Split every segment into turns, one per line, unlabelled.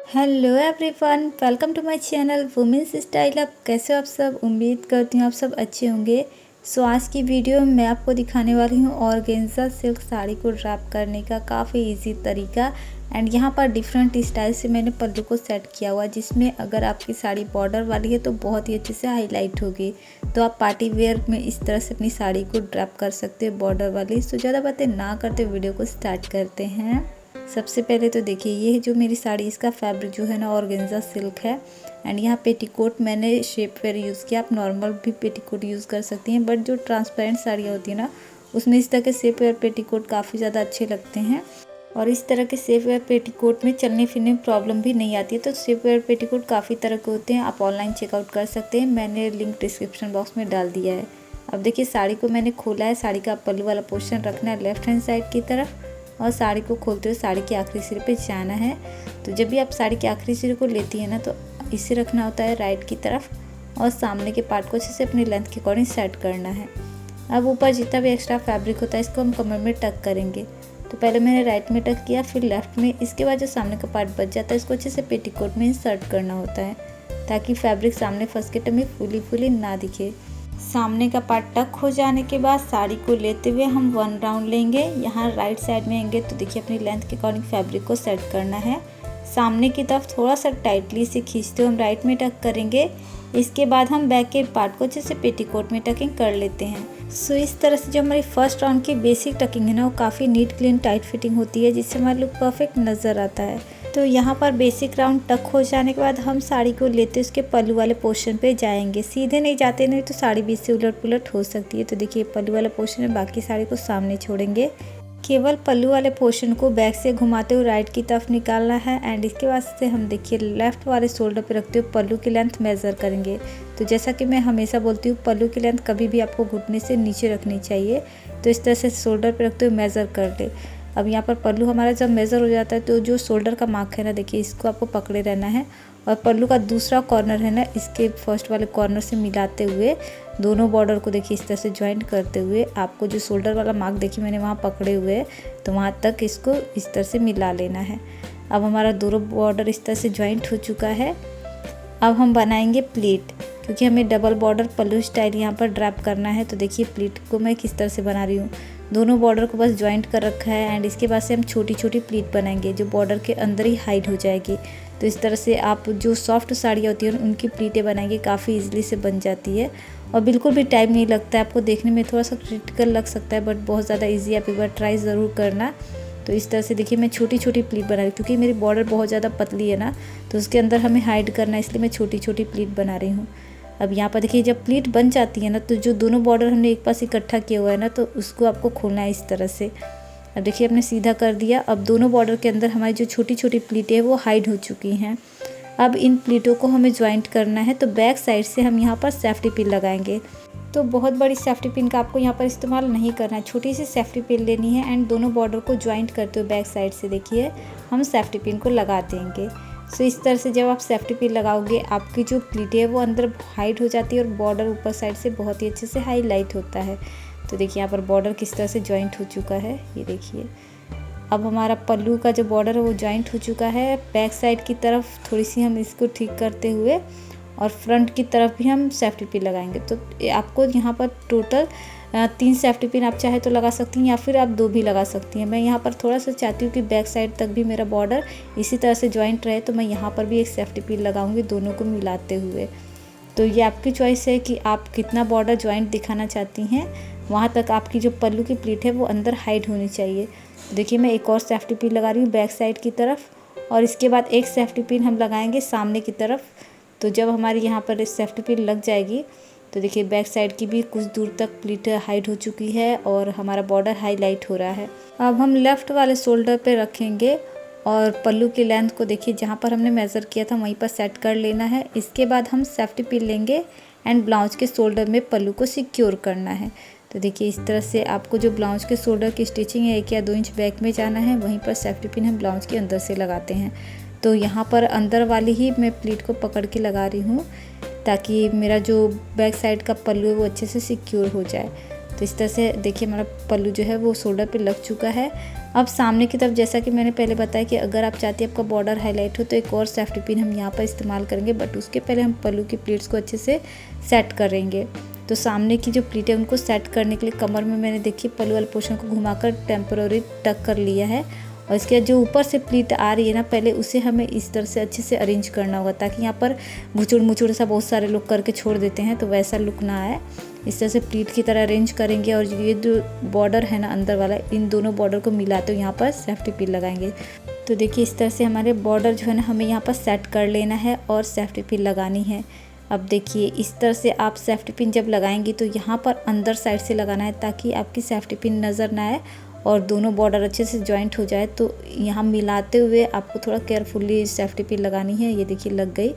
Hello everyone, welcome to my channel women's style up. कैसे हो आप सब? उम्मीद करती हूँ आप सब अच्छे होंगे। आज की वीडियो में मैं आपको दिखाने वाली हूँ ऑर्गेन्जा सिल्क साड़ी को ड्रैप करने का काफ़ी इजी तरीका। एंड यहाँ पर डिफरेंट स्टाइल से मैंने पल्लू को सेट किया हुआ, जिसमें अगर आपकी साड़ी बॉर्डर वाली है तो बहुत ही अच्छे से हाईलाइट होगी। तो आप पार्टी वेयर में इस तरह से अपनी साड़ी को ड्रैप कर सकते हो बॉर्डर वाली। तो ज़्यादा बातें ना करते वीडियो को स्टार्ट करते हैं। सबसे पहले तो देखिए, ये है जो मेरी साड़ी, इसका फैब्रिक जो है ना ऑर्गेन्जा सिल्क है। एंड यहाँ पेटीकोट मैंने शेप वेयर यूज़ किया। आप नॉर्मल भी पेटीकोट यूज़ कर सकती हैं, बट जो ट्रांसपेरेंट साड़ियाँ होती है ना, उसमें इस तरह के शेप वेयर पेटीकोट काफ़ी ज़्यादा अच्छे लगते हैं। और इस तरह के शेप वेयर पेटीकोट में चलने फिरने में प्रॉब्लम भी नहीं आती है। तो शेप वेयर पेटीकोट काफ़ी तरह के होते हैं, आप ऑनलाइन चेकआउट कर सकते हैं। मैंने लिंक डिस्क्रिप्शन बॉक्स में डाल दिया है। अब देखिए, साड़ी को मैंने खोला है। साड़ी का पल्लू वाला पोर्शन रखना है लेफ्ट हैंड साइड की तरफ, और साड़ी को खोलते हुए साड़ी के आखिरी सिरे पे जाना है। तो जब भी आप साड़ी के आखिरी सिरे को लेती है ना, तो इसे रखना होता है राइट की तरफ, और सामने के पार्ट को अच्छे से अपनी लेंथ के अकॉर्डिंग सेट करना है। अब ऊपर जितना भी एक्स्ट्रा फैब्रिक होता है, इसको हम कमर में टक करेंगे। तो पहले मैंने राइट में टक किया, फिर लेफ्ट में। इसके बाद जो सामने का पार्ट बच जाता है, इसको अच्छे से पेटीकोट में इंसर्ट करना होता है, ताकि फैब्रिक सामने फंस के टमी फूली फूली ना दिखे। सामने का पार्ट टक हो जाने के बाद साड़ी को लेते हुए हम 1 राउंड लेंगे। यहाँ राइट साइड में आएंगे तो देखिए, अपनी लेंथ के अकॉर्डिंग फैब्रिक को सेट करना है। सामने की तरफ थोड़ा सा टाइटली से खींचते हुए हम राइट में टक करेंगे। इसके बाद हम बैक के पार्ट को अच्छे से पेटीकोट में टकिंग कर लेते हैं। इस तरह से जो हमारी फर्स्ट राउंड की बेसिक टकिंग है ना, वो काफ़ी नीट क्लीन टाइट फिटिंग होती है, जिससे हमारा लुक परफेक्ट नज़र आता है। तो यहाँ पर बेसिक राउंड टक हो जाने के बाद हम साड़ी को लेते उसके पल्लू वाले पोर्शन पे जाएंगे। सीधे नहीं जाते, नहीं तो साड़ी बीच से उलट पुलट हो सकती है। तो देखिए, पल्लू वाले पोर्शन में बाकी साड़ी को सामने छोड़ेंगे। केवल पल्लू वाले पोर्शन को बैक से घुमाते हुए राइट की तरफ निकालना है। एंड इसके बाद से हम देखिए लेफ्ट वाले शोल्डर पे रखते हुए पल्लू की लेंथ मेज़र करेंगे। तो जैसा कि मैं हमेशा बोलती हूँ, पल्लू की लेंथ कभी भी आपको घुटने से नीचे रखनी चाहिए। तो इस तरह से शोल्डर पे रखते हुए मेज़र कर ले। अब यहाँ पर पल्लू हमारा जब मेज़र हो जाता है, तो जो शोल्डर का मार्क है ना, देखिए इसको आपको पकड़े रहना है। और पल्लू का दूसरा कॉर्नर है ना, इसके फर्स्ट वाले कॉर्नर से मिलाते हुए दोनों बॉर्डर को देखिए इस तरह से ज्वाइंट करते हुए, आपको जो शोल्डर वाला मार्क देखिए मैंने वहाँ पकड़े हुए, तो वहाँ तक इसको इस तरह से मिला लेना है। अब हमारा दोनों बॉर्डर इस तरह से ज्वाइंट हो चुका है। अब हम बनाएंगे प्लीट, क्योंकि हमें डबल बॉर्डर पल्लू स्टाइल यहाँ पर ड्रैप करना है। तो देखिए, प्लीट को मैं किस तरह से बना रही हूँ। दोनों बॉर्डर को बस ज्वाइंट कर रखा है। एंड इसके बाद से हम छोटी छोटी प्लीट बनाएंगे, जो बॉर्डर के अंदर ही हाइड हो जाएगी। तो इस तरह से आप जो सॉफ्ट साड़ियाँ होती हैं उनकी प्लीटें बनाएंगे, काफ़ी इजीली से बन जाती है और बिल्कुल भी टाइम नहीं लगता है। आपको देखने में थोड़ा सा क्रिटिकल लग सकता है, बट बहुत ज़्यादा ईजी। आप एक बार ट्राई ज़रूर करना। तो इस तरह से देखिए, मैं छोटी छोटी प्लीट बना रही हूँ, क्योंकि मेरी बॉर्डर बहुत ज़्यादा पतली है ना, तो उसके अंदर हमें हाइड करना है, इसलिए मैं छोटी छोटी प्लीट बना रही हूँ। अब यहाँ पर देखिए, जब प्लीट बन जाती है ना, तो जो दोनों बॉर्डर हमने एक पास इकट्ठा किया हुआ है ना, तो उसको आपको खोलना है इस तरह से। अब देखिए, हमने सीधा कर दिया। अब दोनों बॉर्डर के अंदर हमारी जो छोटी छोटी प्लीटें हैं वो हाइड हो चुकी हैं। अब इन प्लीटों को हमें ज्वाइंट करना है। तो बैक साइड से हम यहाँ पर सेफ्टी पिन लगाएंगे। तो बहुत बड़ी सेफ्टी पिन का आपको यहाँ पर इस्तेमाल नहीं करना है, छोटी सी सेफ्टी पिन लेनी है। एंड दोनों बॉर्डर को ज्वाइंट करते हुए बैक साइड से देखिए हम सेफ्टी पिन को लगा देंगे। इस तरह से जब आप सेफ्टी पिन लगाओगे, आपकी जो प्लीटें है वो अंदर हाइड हो जाती है और बॉर्डर ऊपर साइड से बहुत ही अच्छे से हाईलाइट होता है। तो देखिए, यहाँ पर बॉर्डर किस तरह से ज्वाइंट हो चुका है, ये देखिए। अब हमारा पल्लू का जो बॉर्डर है वो ज्वाइंट हो चुका है। बैक साइड की तरफ थोड़ी सी हम इसको ठीक करते हुए, और फ्रंट की तरफ भी हम सेफ्टी पिन लगाएंगे। तो आपको यहाँ पर टोटल 3 सेफ्टी पिन आप चाहे तो लगा सकती हैं, या फिर आप 2 भी लगा सकती हैं। मैं यहाँ पर थोड़ा सा चाहती हूँ कि बैक साइड तक भी मेरा बॉर्डर इसी तरह से ज्वाइंट रहे, तो मैं यहाँ पर भी एक सेफ्टी पिन लगाऊंगी दोनों को मिलाते हुए। तो ये आपकी चॉइस है कि आप कितना बॉर्डर ज्वाइंट दिखाना चाहती हैं। वहाँ तक आपकी जो पल्लू की प्लीट है वो अंदर हाइड होनी चाहिए। देखिए, मैं एक और सेफ्टी पिन लगा रही हूँ बैक साइड की तरफ, और इसके बाद एक सेफ्टी पिन हम लगाएंगे सामने की तरफ। तो जब हमारी यहाँ पर सेफ्टी पिन लग जाएगी, तो देखिए बैक साइड की भी कुछ दूर तक प्लीट हाइड हो चुकी है और हमारा बॉर्डर हाईलाइट हो रहा है। अब हम लेफ़्ट वाले शोल्डर पे रखेंगे, और पल्लू की लेंथ को देखिए जहाँ पर हमने मेज़र किया था वहीं पर सेट कर लेना है। इसके बाद हम सेफ्टी पिन लेंगे एंड ब्लाउज के शोल्डर में पल्लू को सिक्योर करना है। तो देखिए, इस तरह से आपको जो ब्लाउज के शोल्डर की स्टिचिंग है 1 या 2 इंच बैक में जाना है, वहीं पर सेफ्टी पिन हम ब्लाउज के अंदर से लगाते हैं। तो यहाँ पर अंदर वाली ही मैं प्लीट को पकड़ के लगा रही हूँ, ताकि मेरा जो बैक साइड का पल्लू है वो अच्छे से सिक्योर हो जाए। तो इस तरह से देखिए हमारा पल्लू जो है वो शोल्डर पे लग चुका है। अब सामने की तरफ जैसा कि मैंने पहले बताया कि अगर आप चाहते हैं आपका बॉर्डर हाईलाइट हो तो एक और सेफ्टी पिन हम यहाँ पर इस्तेमाल करेंगे, बट उसके पहले हम पल्लू की प्लीट्स को अच्छे से सेट करेंगे। तो सामने की जो प्लीट है उनको सेट करने के लिए कमर में मैंने देखिए पल्लू वाले पोर्शन को घुमाकर टेम्पररी टक कर लिया है। और इसके जो ऊपर से प्लीट आ रही है ना, पहले उसे हमें इस तरह से अच्छे से अरेंज करना होगा, ताकि यहाँ पर मुचुड़ मुचुड़ सा बहुत सारे लोग करके छोड़ देते हैं तो वैसा लुक ना आए। इस तरह से प्लीट की तरह अरेंज करेंगे और ये जो बॉर्डर है ना अंदर वाला, इन दोनों बॉर्डर को मिलाते हुए यहाँ पर सेफ्टी पिन लगाएंगे। तो देखिए इस तरह से हमारे बॉर्डर जो है ना हमें यहाँ पर सेट कर लेना है और सेफ्टी पिन लगानी है। अब देखिए इस तरह से आप सेफ्टी पिन जब लगाएंगी तो यहाँ पर अंदर साइड से लगाना है, ताकि आपकी सेफ्टी पिन नज़र ना आए और दोनों बॉर्डर अच्छे से जॉइंट हो जाए। तो यहाँ मिलाते हुए आपको थोड़ा केयरफुली सेफ्टी पिन लगानी है। ये देखिए लग गई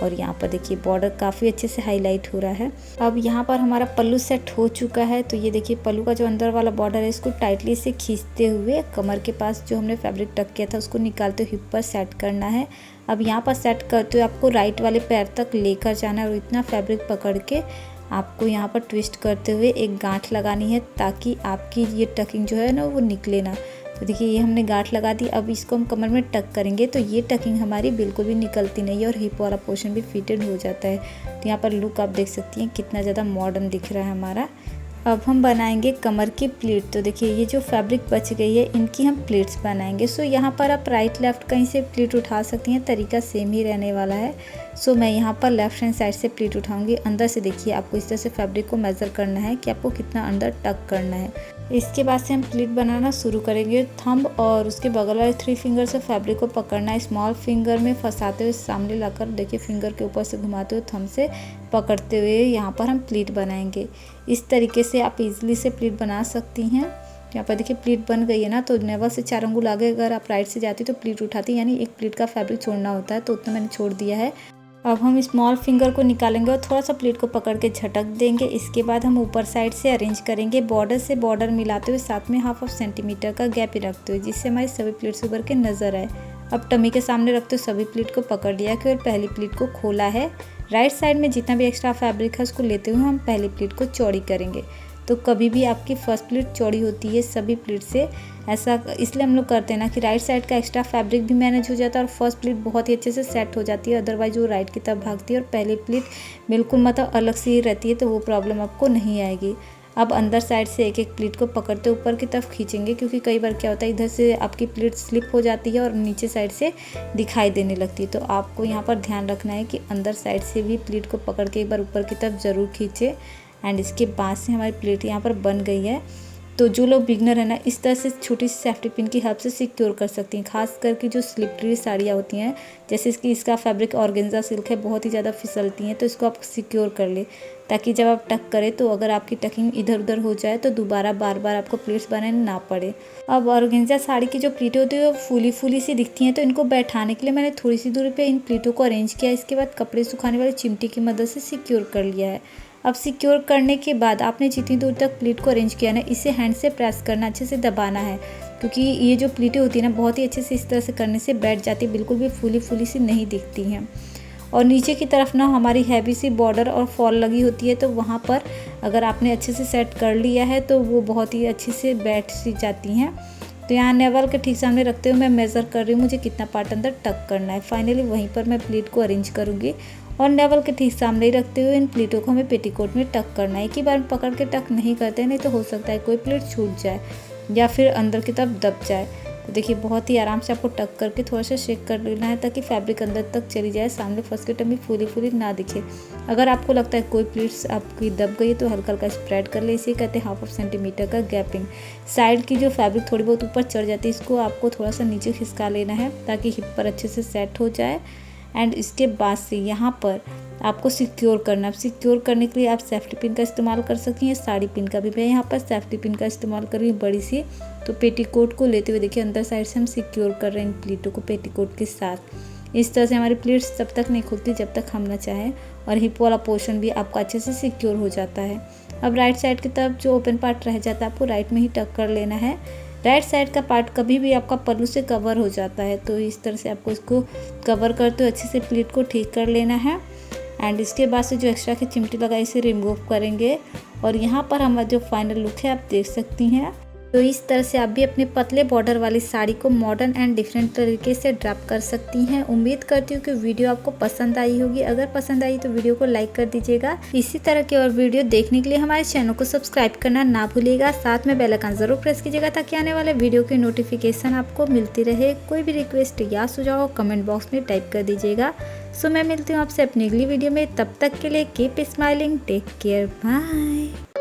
और यहाँ पर देखिए बॉर्डर काफ़ी अच्छे से हाईलाइट हो रहा है। अब यहाँ पर हमारा पल्लू सेट हो चुका है। तो ये देखिए पल्लू का जो अंदर वाला बॉर्डर है इसको टाइटली से खींचते हुए कमर के पास जो हमने फैब्रिक टक किया था उसको निकालते हुए हिप पर सेट करना है। अब यहाँ पर सेट करते हुए आपको राइट वाले पैर तक लेकर जाना है और इतना फैब्रिक पकड़ के आपको यहाँ पर ट्विस्ट करते हुए एक गांठ लगानी है, ताकि आपकी ये टकिंग जो है ना वो निकले ना। तो देखिए ये हमने गांठ लगा दी। अब इसको हम कमर में टक करेंगे तो ये टकिंग हमारी बिल्कुल भी निकलती नहीं है और हिप वाला पोर्शन भी फिटेड हो जाता है। तो यहाँ पर लुक आप देख सकती हैं कितना ज़्यादा मॉडर्न दिख रहा है हमारा। अब हम बनाएंगे कमर की प्लीट। तो देखिए ये जो फैब्रिक बच गई है इनकी हम प्लीट्स बनाएंगे। सो यहाँ पर आप राइट लेफ़्ट कहीं से प्लीट उठा सकती हैं, तरीका सेम ही रहने वाला है। सो मैं यहाँ पर लेफ्ट हैंड साइड से प्लीट उठाऊंगी। अंदर से देखिए आपको इस तरह से फैब्रिक को मेज़र करना है कि आपको कितना अंदर टक करना है। इसके बाद से हम प्लीट बनाना शुरू करेंगे। थंब और उसके बगल वाले 3 फिंगर से फैब्रिक को पकड़ना है, स्मॉल फिंगर में फंसाते हुए सामने लाकर देखिए फिंगर के ऊपर से घुमाते हुए थंब से पकड़ते हुए यहाँ पर हम प्लीट बनाएंगे। इस तरीके से आप इजीली से प्लीट बना सकती हैं। यहाँ पर देखिए प्लीट बन गई है ना, तो नेवल से 4 अंगुल आगे अगर आप राइट से जाती तो प्लीट उठाती, यानी एक प्लीट का फैब्रिक छोड़ना होता है, तो उतना मैंने छोड़ दिया है। अब हम स्मॉल फिंगर को निकालेंगे और थोड़ा सा प्लीट को पकड़ के झटक देंगे। इसके बाद हम ऊपर साइड से अरेंज करेंगे, बॉर्डर से बॉर्डर मिलाते हुए साथ में 1/2 सेंटीमीटर का गैप रखते हुए, जिससे हमारी सभी प्लीट्स उभर के नजर आए। अब टमी के सामने रखते हुए सभी प्लीट को पकड़ लिया कि और पहली प्लीट को खोला है। राइट साइड में जितना भी एक्स्ट्रा फैब्रिक है उसको लेते हुए हम पहली प्लीट को चौड़ी करेंगे। तो कभी भी आपकी फर्स्ट प्लीट चौड़ी होती है सभी प्लीट से, ऐसा इसलिए हम लोग करते हैं ना कि राइट साइड का एक्स्ट्रा फैब्रिक भी मैनेज हो जाता है और फर्स्ट प्लीट बहुत ही अच्छे से सेट हो जाती है। अदरवाइज वो राइट की तरफ भागती है और पहली प्लीट बिल्कुल मतलब अलग से ही रहती है, तो वो प्रॉब्लम आपको नहीं आएगी। अब अंदर साइड से एक एक प्लीट को पकड़ते ऊपर की तरफ खींचेंगे, क्योंकि कई बार क्या होता है इधर से आपकी प्लीट स्लिप हो जाती है और नीचे साइड से दिखाई देने लगती है। तो आपको यहाँ पर ध्यान रखना है कि अंदर साइड से भी प्लीट को पकड़ के एक बार ऊपर की तरफ ज़रूर खींचे। एंड इसके बाद से हमारी प्लेट यहाँ पर बन गई है। तो जो लोग बिगनर है ना, इस तरह से छोटी सी सेफ्टी पिन की हेल्प से सिक्योर कर सकती हैं। खास करके जो स्लिपरी साड़ियाँ होती हैं, जैसे इसका फैब्रिक ऑर्गेन्जा सिल्क है, बहुत ही ज़्यादा फिसलती हैं, तो इसको आप सिक्योर कर ले, ताकि जब आप टक करें तो अगर आपकी टकिंग इधर उधर हो जाए तो दोबारा बार बार आपको प्लेट्स बनाने ना पड़े। अब ऑर्गेन्जा साड़ी की जो प्लीटें होती है वो फूली फूली सी दिखती हैं, तो इनको बैठाने के लिए मैंने थोड़ी सी दूरी पर इन प्लीटों को अरेंज किया। इसके बाद कपड़े सुखाने वाली चिमटी की मदद से सिक्योर कर लिया है। अब सिक्योर करने के बाद आपने जितनी दूर तक प्लीट को अरेंज किया ना, इसे हैंड से प्रेस करना, अच्छे से दबाना है, क्योंकि ये जो प्लीटें होती है ना बहुत ही अच्छे से इस तरह से करने से बैठ जाती है, बिल्कुल भी फूली फूली सी नहीं दिखती हैं। और नीचे की तरफ ना हमारी हैवी सी बॉर्डर और फॉल लगी होती है, तो वहाँ पर अगर आपने अच्छे से सेट कर लिया है तो वो बहुत ही अच्छे से बैठ सी जाती हैं। तो यहाँ नेवल के ठीक सामने रखते हुए मैं मेज़र कर रही हूँ मुझे कितना पार्ट अंदर टक करना है। फाइनली वहीं पर मैं प्लीट को अरेंज करूँगी और नेवल के ठीक सामने ही रखते हुए इन प्लीटों को हमें पेटीकोट में टक करना है। एक ही बार में पकड़ के टक नहीं करते, नहीं तो हो सकता है कोई प्लीट छूट जाए या फिर अंदर की तरफ दब जाए। तो देखिए बहुत ही आराम से आपको टक करके थोड़ा सा शेक कर लेना है, ताकि फैब्रिक अंदर तक चली जाए, सामने फर्स्ट की टमी फूली फूली ना दिखे। अगर आपको लगता है कोई प्लीट्स आपकी दब गई तो हल्का हल्का स्प्रेड कर ले, इसे कहते हैं 1/2 सेंटीमीटर का गैपिंग। साइड की जो फैब्रिक थोड़ी बहुत ऊपर चढ़ जाती है, इसको आपको थोड़ा सा नीचे खिसका लेना है, ताकि हिप पर अच्छे से सेट हो जाए। एंड इसके बाद से यहाँ पर आपको सिक्योर करना है। सिक्योर करने के लिए आप सेफ्टी पिन का इस्तेमाल कर सकती हैं, साड़ी पिन का भी। मैं यहाँ पर सेफ्टी पिन का इस्तेमाल कर रही हूँ बड़ी सी। तो पेटीकोट को लेते हुए देखिए अंदर साइड से हम सिक्योर कर रहे हैं इन प्लीटों को पेटीकोट के साथ। इस तरह से हमारी प्लीट्स तब तक नहीं खुलती जब तक हम ना चाहें, और हिप वाला पोर्शन भी आपका अच्छे से सिक्योर हो जाता है। अब राइट साइड की तरफ जो ओपन पार्ट रह जाता है आपको राइट में ही टक कर लेना है। राइट साइड का पार्ट कभी भी आपका पल्लू से कवर हो जाता है, तो इस तरह से आपको इसको कवर करते हुए अच्छे से प्लीट को ठीक कर लेना है। एंड इसके बाद से जो एक्स्ट्रा की चिमटी लगाई इसे रिमूव करेंगे और यहाँ पर हमारा जो फाइनल लुक है आप देख सकती हैं। तो इस तरह से आप भी अपने पतले बॉर्डर वाली साड़ी को मॉडर्न एंड डिफरेंट तरीके से ड्रैप कर सकती हैं। उम्मीद करती हूँ कि वीडियो आपको पसंद आई होगी। अगर पसंद आई तो वीडियो को लाइक कर दीजिएगा। इसी तरह के और वीडियो देखने के लिए हमारे चैनल को सब्सक्राइब करना ना भूलिएगा। साथ में बेल आइकन जरूर प्रेस कीजिएगा ताकि आने वाले वीडियो की नोटिफिकेशन आपको मिलती रहे। कोई भी रिक्वेस्ट या सुझाव कमेंट बॉक्स में टाइप कर दीजिएगा। सो मैं मिलती हूँ आपसे अपनी अगली वीडियो में। तब तक के लिए keep smiling, take care, bye.